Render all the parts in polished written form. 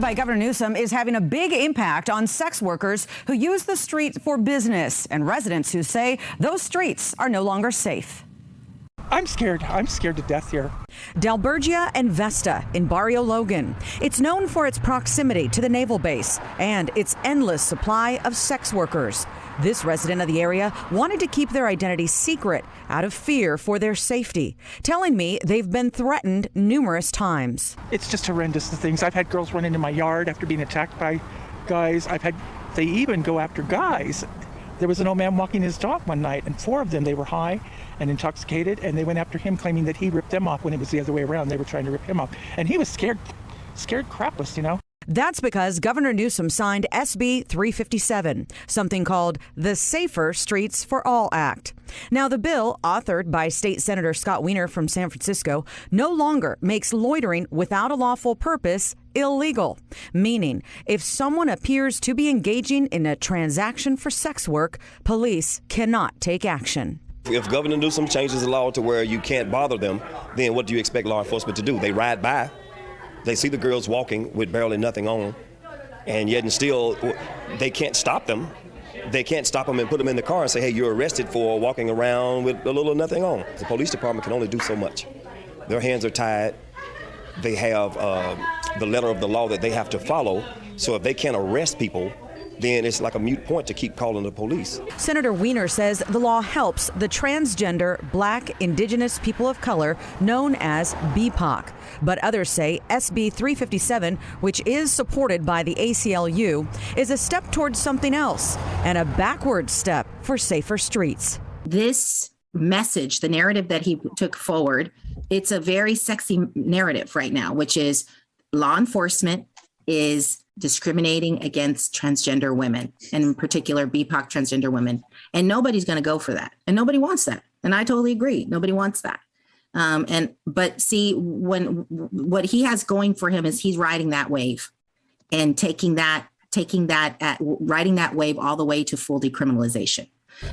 by Governor Newsom is having a big impact on sex workers who use the street for business and residents who say those streets are no longer safe. I'm scared. I'm scared to death here. Dalbergia and Vesta in Barrio Logan. It's known for its proximity to the naval base and its endless supply of sex workers. This resident of the area wanted to keep their identity secret out of fear for their safety, telling me they've been threatened numerous times. It's just horrendous, the things. I've had girls run into my yard after being attacked by guys. They even go after guys. There was an old man walking his dog one night, and 4 of them, they were high and intoxicated, and they went after him, claiming that he ripped them off when it was the other way around. They were trying to rip him off. And he was scared crapless, you know. That's because Governor Newsom signed SB 357, something called the Safer Streets for All Act. Now, the bill, authored by State Senator Scott Wiener from San Francisco, no longer makes loitering without a lawful purpose illegal, meaning if someone appears to be engaging in a transaction for sex work, police cannot take action. If Governor Newsom changes the law to where you can't bother them, then what do you expect law enforcement to do? They ride by. They see the girls walking with barely nothing on, and yet and still they can't stop them. They can't stop them and put them in the car and say, hey, you're arrested for walking around with a little or nothing on. The police department can only do so much. Their hands are tied. They have the letter of the law that they have to follow. So if they can't arrest people, then it's like a moot point to keep calling the police. Senator Wiener says the law helps the transgender Black Indigenous people of color known as BIPOC. But others say SB 357, which is supported by the ACLU, is a step towards something else and a backward step for safer streets. This message, the narrative that he took forward, it's a very sexy narrative right now, which is law enforcement is discriminating against transgender women, and in particular BIPOC transgender women. And nobody's going to go for that. And nobody wants that. And I totally agree. Nobody wants that. But see, what he has going for him is he's riding that wave and riding that wave all the way to full decriminalization.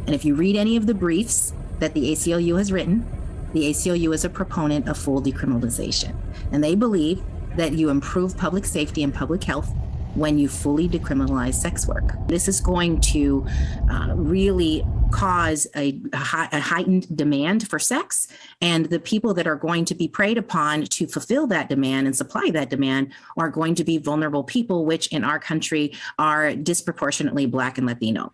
And if you read any of the briefs that the ACLU has written, the ACLU is a proponent of full decriminalization. And they believe that you improve public safety and public health when you fully decriminalize sex work. This is going to really cause a heightened demand for sex, and the people that are going to be preyed upon to fulfill that demand and supply that demand are going to be vulnerable people, which in our country are disproportionately Black and Latino.